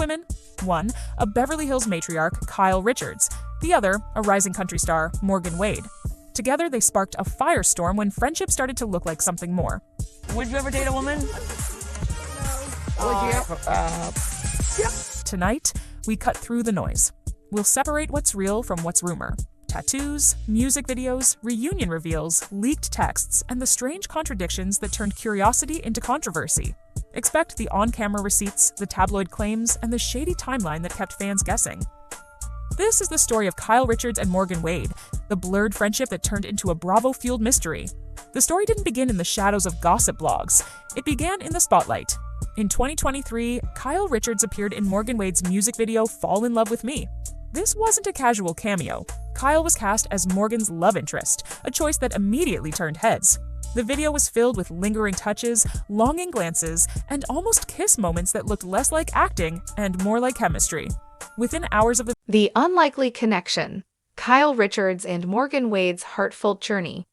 women. One, a Beverly Hills matriarch, Kyle Richards. The other, a rising country star, Morgan Wade. Together, they sparked a firestorm when friendship started to look like something more. Would you ever date a woman? Yep. Tonight, we cut through the noise. We'll separate what's real from what's rumor. Tattoos, music videos, reunion reveals, leaked texts, and the strange contradictions that turned curiosity into controversy. Expect the on-camera receipts, the tabloid claims, and the shady timeline that kept fans guessing. This is the story of Kyle Richards and Morgan Wade, the blurred friendship that turned into a Bravo-fueled mystery. The story didn't begin in the shadows of gossip blogs. It began in the spotlight. In 2023, Kyle Richards appeared in Morgan Wade's music video Fall in Love with Me. This wasn't a casual cameo. Kyle was cast as Morgan's love interest, a choice that immediately turned heads. The video was filled with lingering touches, longing glances, and almost kiss moments that looked less like acting and more like chemistry. Within hours of the unlikely connection, Kyle Richards and Morgan Wade's heartfelt journey.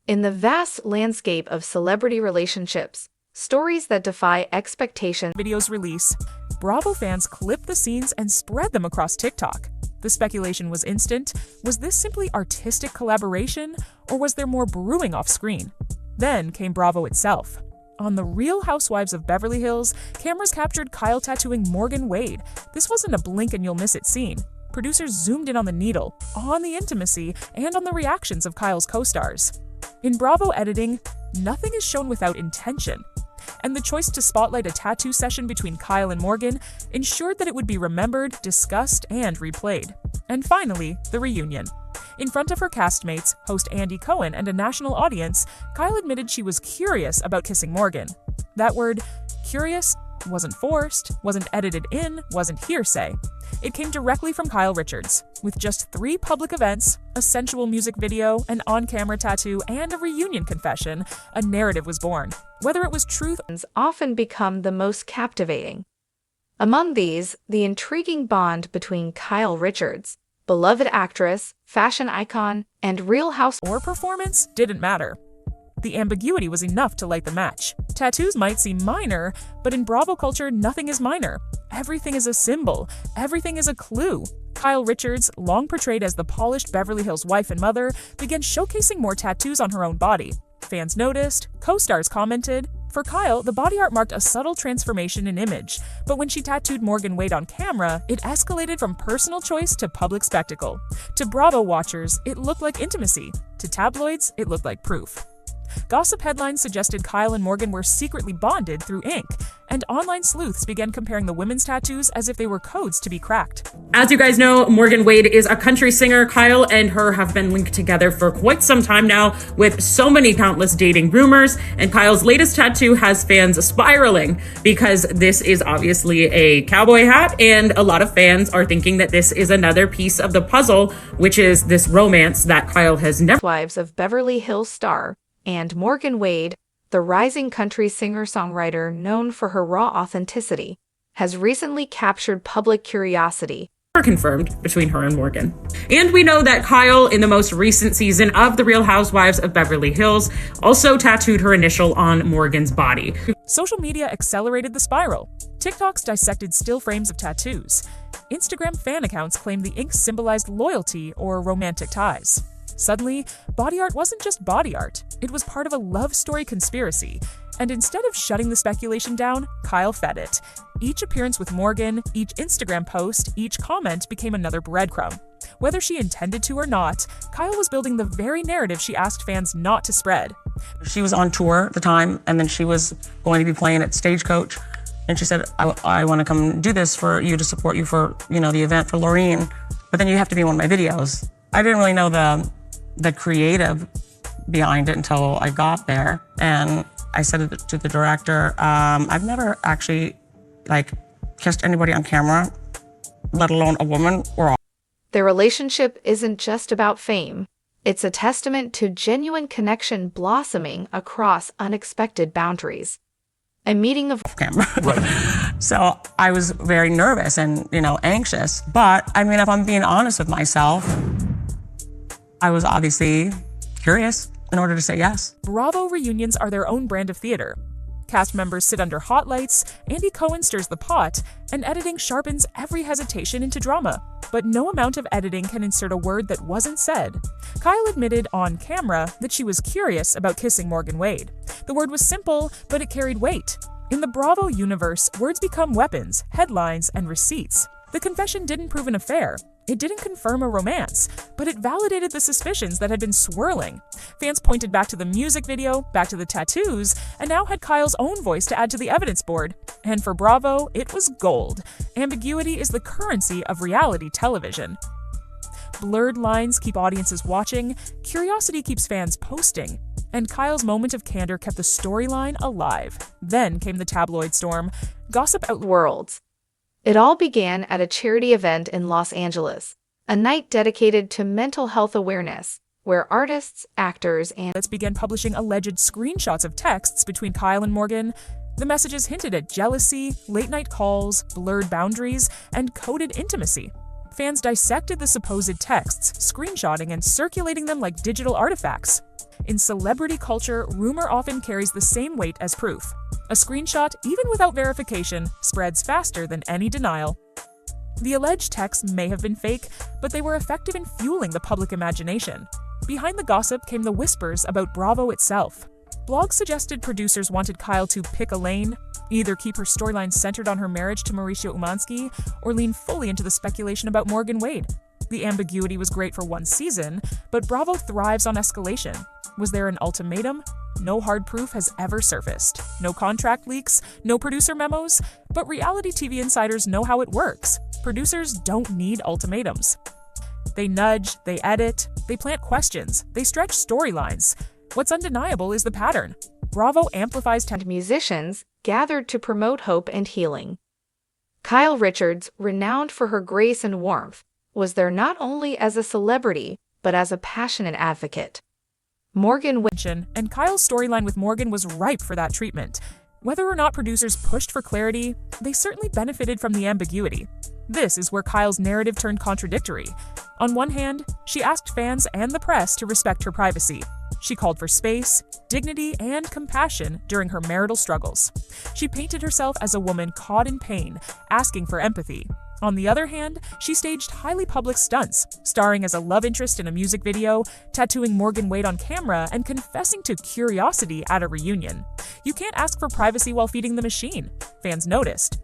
In the vast landscape of celebrity relationships, stories that defy expectation. Video's release, Bravo fans clipped the scenes and spread them across TikTok. The speculation was instant. Was this simply artistic collaboration, or was there more brewing off-screen? Then came Bravo itself. On the Real Housewives of Beverly Hills, cameras captured Kyle tattooing Morgan Wade. This wasn't a blink-and-you'll-miss-it scene. Producers zoomed in on the needle, on the intimacy, and on the reactions of Kyle's co-stars. In Bravo editing, nothing is shown without intention. And the choice to spotlight a tattoo session between Kyle and Morgan ensured that it would be remembered, discussed, and replayed. And finally, the reunion. In front of her castmates, host Andy Cohen, and a national audience, Kyle admitted she was curious about kissing Morgan. That word, curious, wasn't forced, wasn't edited in, wasn't hearsay. It came directly from Kyle Richards. With just 3 public events, a sensual music video, an on-camera tattoo, and a reunion confession, a narrative was born. Whether it was truth, often become the most captivating. Among these, the intriguing bond between Kyle Richards, beloved actress, fashion icon, and Real House or performance didn't matter. The ambiguity was enough to light the match. Tattoos might seem minor, but in Bravo culture, nothing is minor. Everything is a symbol. Everything is a clue. Kyle Richards, long portrayed as the polished Beverly Hills wife and mother, began showcasing more tattoos on her own body. Fans noticed, co-stars commented. For Kyle, the body art marked a subtle transformation in image, but when she tattooed Morgan Wade on camera, it escalated from personal choice to public spectacle. To Bravo watchers, it looked like intimacy. To tabloids, it looked like proof. Gossip headlines suggested Kyle and Morgan were secretly bonded through ink, and online sleuths began comparing the women's tattoos as if they were codes to be cracked. As you guys know, Morgan Wade is a country singer. Kyle and her have been linked together for quite some time now, with so many countless dating rumors, and Kyle's latest tattoo has fans spiraling because this is obviously a cowboy hat, and a lot of fans are thinking that this is another piece of the puzzle, which is this romance that Kyle has never. Housewives of Beverly Hills star and Morgan Wade, the rising country singer-songwriter known for her raw authenticity, has recently captured public curiosity. Confirmed between her and Morgan. And we know that Kyle, in the most recent season of The Real Housewives of Beverly Hills, also tattooed her initial on Morgan's body. Social media accelerated the spiral. TikToks dissected still frames of tattoos. Instagram fan accounts claimed the ink symbolized loyalty or romantic ties. Suddenly, body art wasn't just body art. It was part of a love story conspiracy. And instead of shutting the speculation down, Kyle fed it. Each appearance with Morgan, each Instagram post, each comment became another breadcrumb. Whether she intended to or not, Kyle was building the very narrative she asked fans not to spread. She was on tour at the time, and then she was going to be playing at Stagecoach. And she said, I want to come do this for you, to support you for, the event for Laureen. But then you have to be in one of my videos. I didn't really know the creative behind it until I got there. And I said to the director, I've never actually kissed anybody on camera, let alone a woman or all. Their relationship isn't just about fame. It's a testament to genuine connection blossoming across unexpected boundaries. A meeting of camera. Right. So I was very nervous and, anxious. But if I'm being honest with myself, I was obviously curious in order to say yes. Bravo reunions are their own brand of theater. Cast members sit under hot lights, Andy Cohen stirs the pot, and editing sharpens every hesitation into drama. But no amount of editing can insert a word that wasn't said. Kyle admitted on camera that she was curious about kissing Morgan Wade. The word was simple, but it carried weight. In the Bravo universe, words become weapons, headlines, and receipts. The confession didn't prove an affair. It didn't confirm a romance, but it validated the suspicions that had been swirling. Fans pointed back to the music video, back to the tattoos, and now had Kyle's own voice to add to the evidence board. And for Bravo, it was gold. Ambiguity is the currency of reality television. Blurred lines keep audiences watching, curiosity keeps fans posting, and Kyle's moment of candor kept the storyline alive. Then came the tabloid storm. Gossip out Worlds. It all began at a charity event in Los Angeles, a night dedicated to mental health awareness, where artists, actors, and outlets began publishing alleged screenshots of texts between Kyle and Morgan. The messages hinted at jealousy, late-night calls, blurred boundaries, and coded intimacy. Fans dissected the supposed texts, screenshotting and circulating them like digital artifacts. In celebrity culture, rumor often carries the same weight as proof. A screenshot, even without verification, spreads faster than any denial. The alleged texts may have been fake, but they were effective in fueling the public imagination. Behind the gossip came the whispers about Bravo itself. Blogs suggested producers wanted Kyle to pick a lane, either keep her storyline centered on her marriage to Mauricio Umansky, or lean fully into the speculation about Morgan Wade. The ambiguity was great for one season, but Bravo thrives on escalation. Was there an ultimatum? No hard proof has ever surfaced. No contract leaks, no producer memos, but reality TV insiders know how it works. Producers don't need ultimatums. They nudge, they edit, they plant questions, they stretch storylines. What's undeniable is the pattern. Bravo amplifies and musicians gathered to promote hope and healing. Kyle Richards, renowned for her grace and warmth, was there not only as a celebrity, but as a passionate advocate. Morgan Wade and Kyle's storyline with Morgan was ripe for that treatment. Whether or not producers pushed for clarity, they certainly benefited from the ambiguity. This is where Kyle's narrative turned contradictory. On one hand, she asked fans and the press to respect her privacy. She called for space, dignity, and compassion during her marital struggles. She painted herself as a woman caught in pain, asking for empathy. On the other hand, she staged highly public stunts, starring as a love interest in a music video, tattooing Morgan Wade on camera, and confessing to curiosity at a reunion. You can't ask for privacy while feeding the machine. Fans noticed.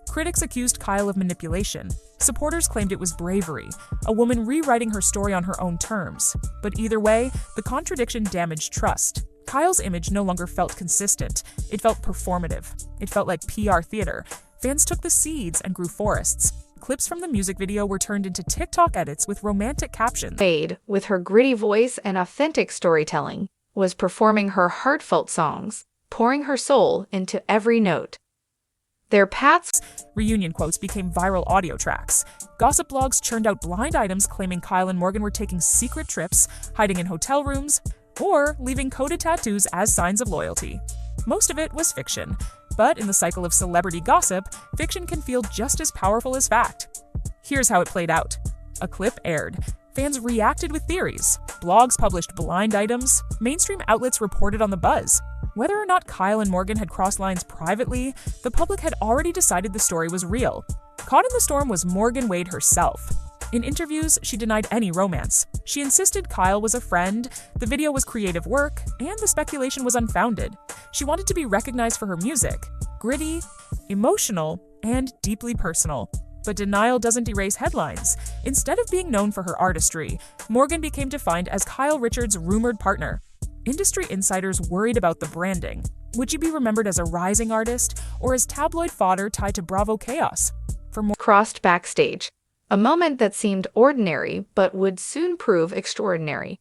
Critics accused Kyle of manipulation. Supporters claimed it was bravery, a woman rewriting her story on her own terms. But either way, the contradiction damaged trust. Kyle's image no longer felt consistent. It felt performative. It felt like PR theater. Fans took the seeds and grew forests. Clips from the music video were turned into TikTok edits with romantic captions. Wade, with her gritty voice and authentic storytelling, was performing her heartfelt songs, pouring her soul into every note. Their paths reunion quotes became viral audio tracks. Gossip blogs churned out blind items claiming Kyle and Morgan were taking secret trips, hiding in hotel rooms, or leaving coded tattoos as signs of loyalty. Most of it was fiction. But in the cycle of celebrity gossip, fiction can feel just as powerful as fact. Here's how it played out. A clip aired. Fans reacted with theories. Blogs published blind items. Mainstream outlets reported on the buzz. Whether or not Kyle and Morgan had crossed lines privately, the public had already decided the story was real. Caught in the storm was Morgan Wade herself. In interviews, she denied any romance. She insisted Kyle was a friend, the video was creative work, and the speculation was unfounded. She wanted to be recognized for her music, gritty, emotional, and deeply personal. But denial doesn't erase headlines. Instead of being known for her artistry, Morgan became defined as Kyle Richards' rumored partner. Industry insiders worried about the branding. Would you be remembered as a rising artist or as tabloid fodder tied to Bravo chaos? For more crossed backstage. A moment that seemed ordinary but would soon prove extraordinary.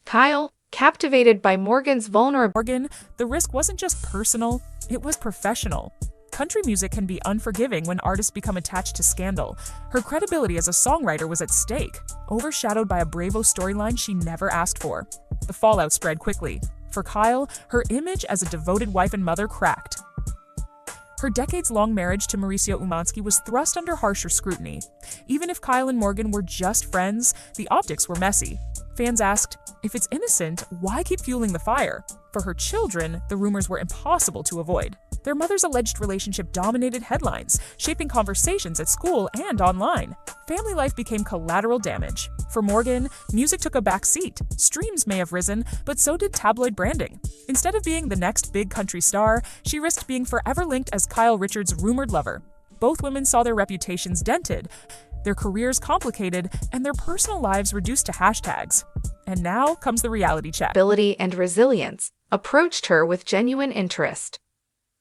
Kyle, captivated by Morgan's vulnerability. The risk wasn't just personal, it was professional. Country music can be unforgiving when artists become attached to scandal. Her credibility as a songwriter was at stake, overshadowed by a Bravo storyline she never asked for. The fallout spread quickly. For Kyle, her image as a devoted wife and mother cracked. Her decades-long marriage to Mauricio Umansky was thrust under harsher scrutiny. Even if Kyle and Morgan were just friends, the optics were messy. Fans asked, if it's innocent, why keep fueling the fire? For her children, the rumors were impossible to avoid. Their mother's alleged relationship dominated headlines, shaping conversations at school and online. Family life became collateral damage. For Morgan, music took a back seat. Streams may have risen, but so did tabloid branding. Instead of being the next big country star, she risked being forever linked as Kyle Richards' rumored lover. Both women saw their reputations dented, their careers complicated, and their personal lives reduced to hashtags. And now comes the reality check. Ability and resilience approached her with genuine interest.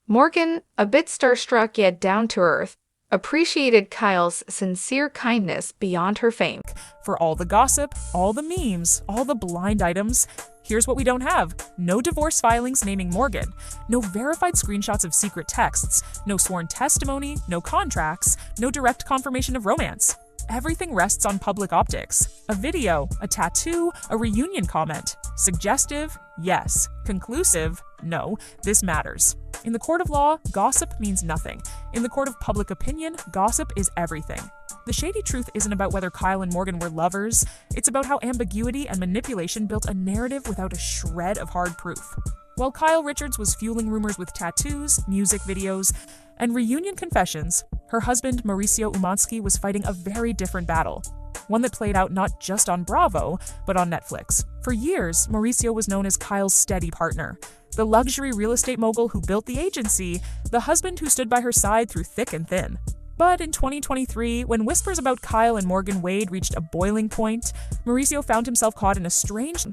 Morgan, a bit starstruck yet down-to-earth, appreciated Kyle's sincere kindness beyond her fame. For all the gossip, all the memes, all the blind items, here's what we don't have. No divorce filings naming Morgan, no verified screenshots of secret texts, no sworn testimony, no contracts, no direct confirmation of romance. Everything rests on public optics. A video, a tattoo, a reunion comment. Suggestive? Yes. Conclusive? No. This matters. In the court of law, gossip means nothing. In the court of public opinion, gossip is everything. The shady truth isn't about whether Kyle and Morgan were lovers. It's about how ambiguity and manipulation built a narrative without a shred of hard proof. While Kyle Richards was fueling rumors with tattoos, music videos, and reunion confessions, her husband Mauricio Umansky was fighting a very different battle. One that played out not just on Bravo, but on Netflix. For years, Mauricio was known as Kyle's steady partner. The luxury real estate mogul who built the agency, the husband who stood by her side through thick and thin. But in 2023, when whispers about Kyle and Morgan Wade reached a boiling point, Mauricio found himself caught in a strange...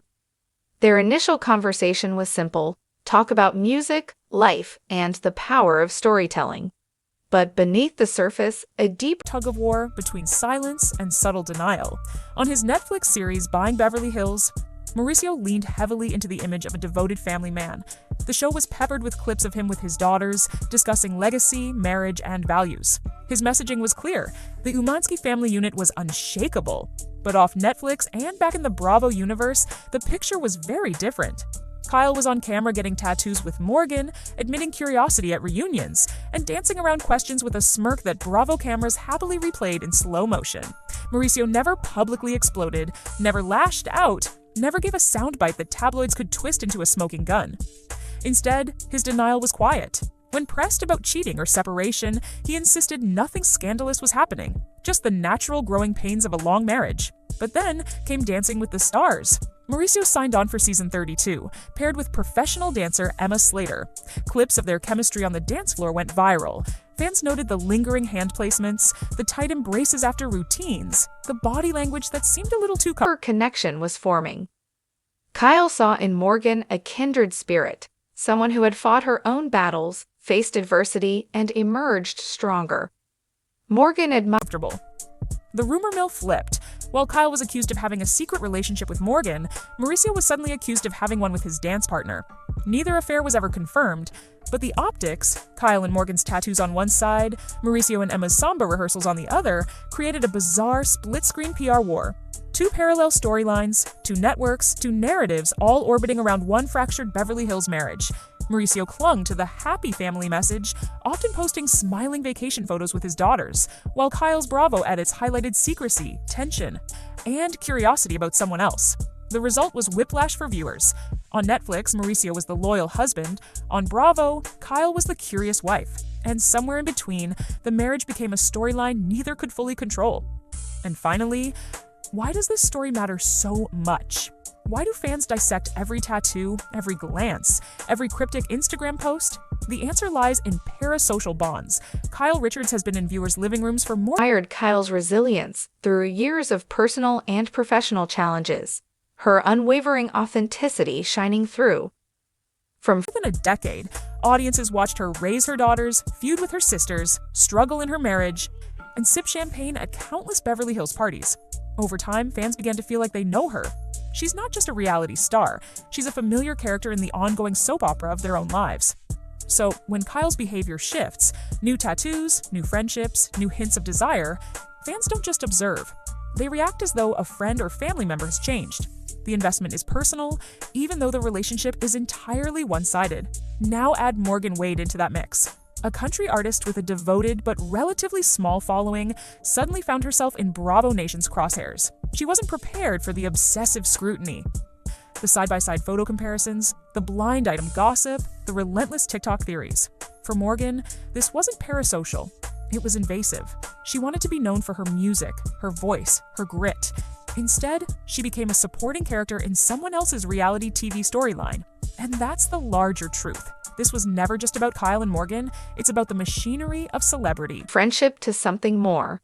Their initial conversation was simple: talk about music, life, and the power of storytelling. But beneath the surface, a deep tug-of-war between silence and subtle denial. On his Netflix series Buying Beverly Hills, Mauricio leaned heavily into the image of a devoted family man. The show was peppered with clips of him with his daughters, discussing legacy, marriage, and values. His messaging was clear. The Umansky family unit was unshakable. But off Netflix and back in the Bravo universe, the picture was very different. Kyle was on camera getting tattoos with Morgan, admitting curiosity at reunions, and dancing around questions with a smirk that Bravo cameras happily replayed in slow motion. Mauricio never publicly exploded, never lashed out, never gave a soundbite that tabloids could twist into a smoking gun. Instead, his denial was quiet. When pressed about cheating or separation, he insisted nothing scandalous was happening, just the natural growing pains of a long marriage. But then came Dancing with the Stars. Mauricio signed on for season 32, paired with professional dancer Emma Slater. Clips of their chemistry on the dance floor went viral. Fans noted the lingering hand placements, the tight embraces after routines, the body language that seemed a little too Her connection was forming. Kyle saw in Morgan a kindred spirit, someone who had fought her own battles, faced adversity, and emerged stronger. Morgan comfortable. The rumor mill flipped. While Kyle was accused of having a secret relationship with Morgan, Mauricio was suddenly accused of having one with his dance partner. Neither affair was ever confirmed, but the optics, Kyle and Morgan's tattoos on one side, Mauricio and Emma's samba rehearsals on the other, created a bizarre split-screen PR war. Two parallel storylines, two networks, two narratives, all orbiting around one fractured Beverly Hills marriage. Mauricio clung to the happy family message, often posting smiling vacation photos with his daughters, while Kyle's Bravo edits highlighted secrecy, tension, and curiosity about someone else. The result was whiplash for viewers. On Netflix, Mauricio was the loyal husband. On Bravo, Kyle was the curious wife. And somewhere in between, the marriage became a storyline neither could fully control. And finally, why does this story matter so much? Why do fans dissect every tattoo, every glance, every cryptic Instagram post? The answer lies in parasocial bonds. Kyle Richards has been in viewers' living rooms for more. Admired Kyle's resilience through years of personal and professional challenges, her unwavering authenticity shining through. For more than a decade, audiences watched her raise her daughters, feud with her sisters, struggle in her marriage, and sip champagne at countless Beverly Hills parties. Over time, fans began to feel like they know her. She's not just a reality star, she's a familiar character in the ongoing soap opera of their own lives. So, when Kyle's behavior shifts, new tattoos, new friendships, new hints of desire, fans don't just observe. They react as though a friend or family member has changed. The investment is personal, even though the relationship is entirely one-sided. Now add Morgan Wade into that mix. A country artist with a devoted but relatively small following suddenly found herself in Bravo Nation's crosshairs. She wasn't prepared for the obsessive scrutiny. The side-by-side photo comparisons, the blind item gossip, the relentless TikTok theories. For Morgan, this wasn't parasocial. It was invasive. She wanted to be known for her music, her voice, her grit. Instead, she became a supporting character in someone else's reality TV storyline. And that's the larger truth. This was never just about Kyle and Morgan, it's about the machinery of celebrity. Friendship to something more.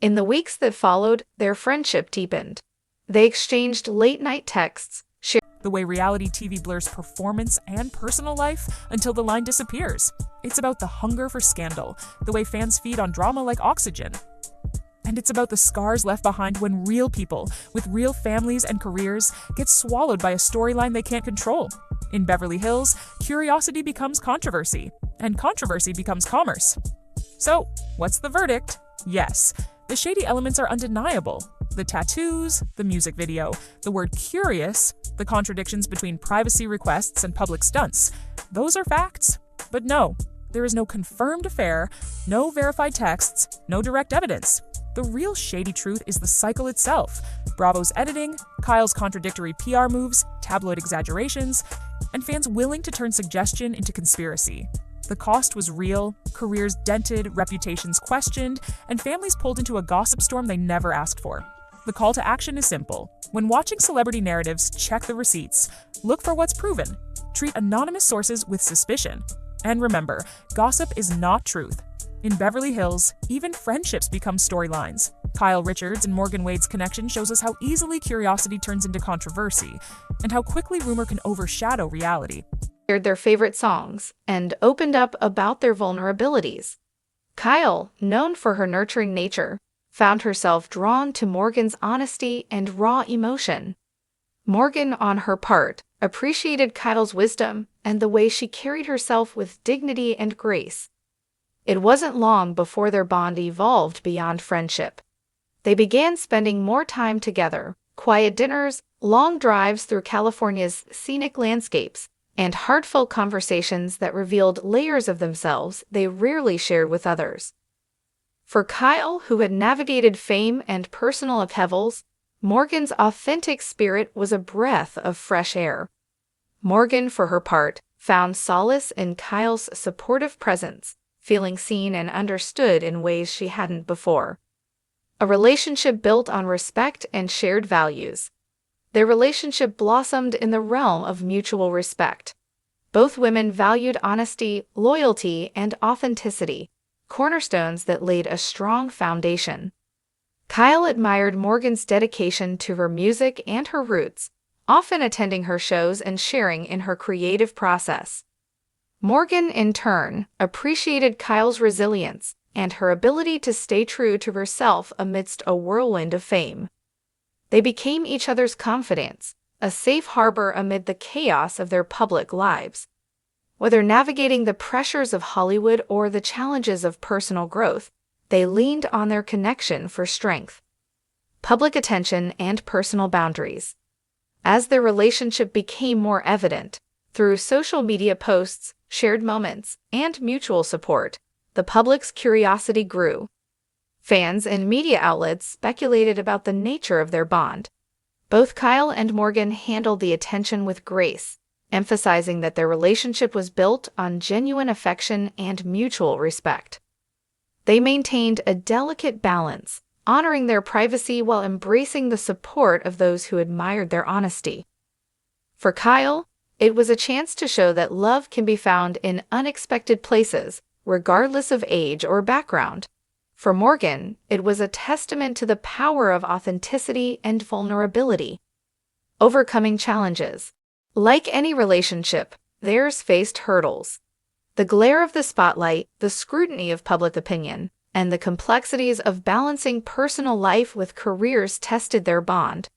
In the weeks that followed, their friendship deepened. They exchanged late-night texts, shared The way reality TV blurs performance and personal life until the line disappears. It's about the hunger for scandal, the way fans feed on drama like oxygen. And it's about the scars left behind when real people, with real families and careers, get swallowed by a storyline they can't control. In Beverly Hills, curiosity becomes controversy, and controversy becomes commerce. So, what's the verdict? Yes, the shady elements are undeniable. The tattoos, the music video, the word curious, the contradictions between privacy requests and public stunts. Those are facts. But no, there is no confirmed affair, no verified texts, no direct evidence. The real shady truth is the cycle itself. Bravo's editing, Kyle's contradictory PR moves, tabloid exaggerations, and fans willing to turn suggestion into conspiracy. The cost was real, careers dented, reputations questioned, and families pulled into a gossip storm they never asked for. The call to action is simple. When watching celebrity narratives, check the receipts. Look for what's proven. Treat anonymous sources with suspicion. And remember, gossip is not truth. In Beverly Hills, even friendships become storylines. Kyle Richards and Morgan Wade's connection shows us how easily curiosity turns into controversy, and how quickly rumor can overshadow reality. shared their favorite songs, and opened up about their vulnerabilities. Kyle, known for her nurturing nature, found herself drawn to Morgan's honesty and raw emotion. Morgan, on her part, appreciated Kyle's wisdom and the way she carried herself with dignity and grace. It wasn't long before their bond evolved beyond friendship. They began spending more time together, quiet dinners, long drives through California's scenic landscapes, and heartfelt conversations that revealed layers of themselves they rarely shared with others. For Kyle, who had navigated fame and personal upheavals, Morgan's authentic spirit was a breath of fresh air. Morgan, for her part, found solace in Kyle's supportive presence, feeling seen and understood in ways she hadn't before. A relationship built on respect and shared values. Their relationship blossomed in the realm of mutual respect. Both women valued honesty, loyalty, and authenticity, cornerstones that laid a strong foundation. Kyle admired Morgan's dedication to her music and her roots, often attending her shows and sharing in her creative process. Morgan, in turn, appreciated Kyle's resilience and her ability to stay true to herself amidst a whirlwind of fame. They became each other's confidants, a safe harbor amid the chaos of their public lives. Whether navigating the pressures of Hollywood or the challenges of personal growth, they leaned on their connection for strength, public attention, and personal boundaries. As their relationship became more evident, through social media posts, shared moments, and mutual support, the public's curiosity grew. Fans and media outlets speculated about the nature of their bond. Both Kyle and Morgan handled the attention with grace, emphasizing that their relationship was built on genuine affection and mutual respect. They maintained a delicate balance, honoring their privacy while embracing the support of those who admired their honesty. For Kyle, it was a chance to show that love can be found in unexpected places, regardless of age or background. For Morgan, it was a testament to the power of authenticity and vulnerability. Overcoming challenges. Like any relationship, theirs faced hurdles. The glare of the spotlight, the scrutiny of public opinion, and the complexities of balancing personal life with careers tested their bond.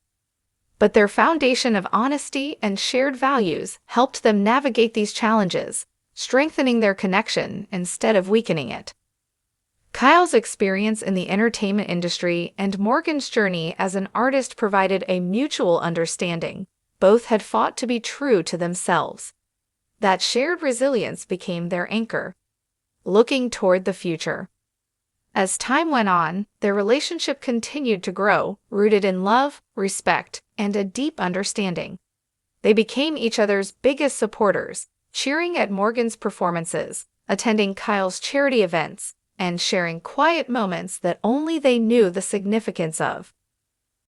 But their foundation of honesty and shared values helped them navigate these challenges, strengthening their connection instead of weakening it. Kyle's experience in the entertainment industry and Morgan's journey as an artist provided a mutual understanding. Both had fought to be true to themselves. That shared resilience became their anchor. looking toward the future. As time went on, their relationship continued to grow, rooted in love, respect, and a deep understanding. They became each other's biggest supporters, cheering at Morgan's performances, attending Kyle's charity events, and sharing quiet moments that only they knew the significance of.